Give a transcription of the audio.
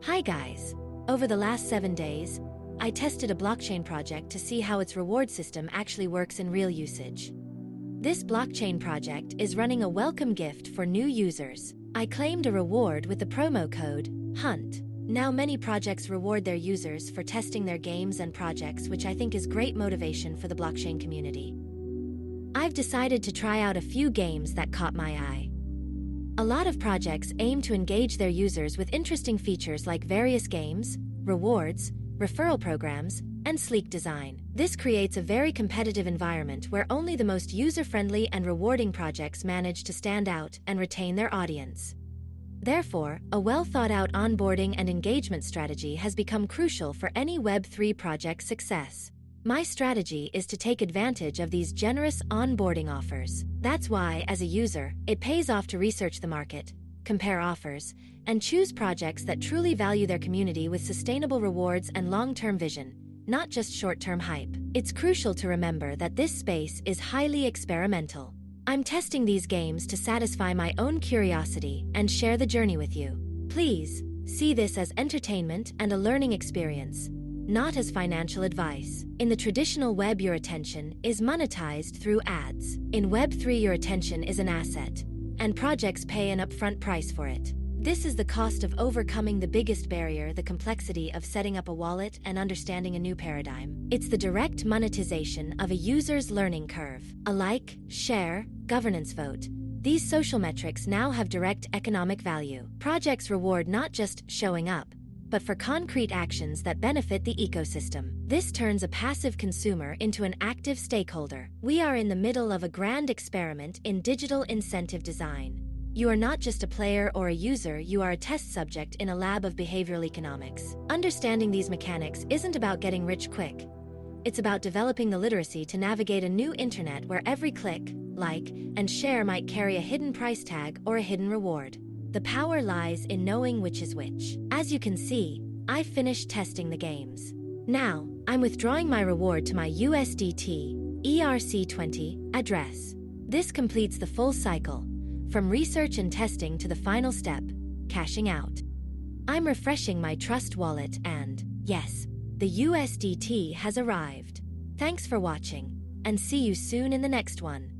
Hi guys! Over the last 7 days, I tested a blockchain project to see how its reward system actually works in real usage. This blockchain project is running a welcome gift for new users. I claimed a reward with the promo code HUNT. Now many projects reward their users for testing their games and projects, which I think is great motivation for the blockchain community. I've decided to try out a few games that caught my eye. A lot of projects aim to engage their users with interesting features like various games, rewards, referral programs, and sleek design. This creates a very competitive environment where only the most user-friendly and rewarding projects manage to stand out and retain their audience. Therefore, a well-thought-out onboarding and engagement strategy has become crucial for any Web3 project's success. My strategy is to take advantage of these generous onboarding offers. That's why, as a user, it pays off to research the market, compare offers, and choose projects that truly value their community with sustainable rewards and long-term vision, not just short-term hype. It's crucial to remember that this space is highly experimental. I'm testing these games to satisfy my own curiosity and share the journey with you. Please, see this as entertainment and a learning experience, not as financial advice. In the traditional web, your attention is monetized through ads. In Web3, your attention is an asset, and projects pay an upfront price for it. This is the cost of overcoming the biggest barrier, the complexity of setting up a wallet and understanding a new paradigm. It's the direct monetization of a user's learning curve. A like, share, governance vote. These social metrics now have direct economic value. Projects reward not just showing up, but for concrete actions that benefit the ecosystem. This turns a passive consumer into an active stakeholder. We are in the middle of a grand experiment in digital incentive design. You are not just a player or a user, you are a test subject in a lab of behavioral economics. Understanding these mechanics isn't about getting rich quick. It's about developing the literacy to navigate a new internet where every click, like, and share might carry a hidden price tag or a hidden reward. The power lies in knowing which is which. As you can see, I've finished testing the games. Now, I'm withdrawing my reward to my USDT ERC20 address. This completes the full cycle, from research and testing to the final step, cashing out. I'm refreshing my Trust wallet and, yes, the USDT has arrived. Thanks for watching, and see you soon in the next one.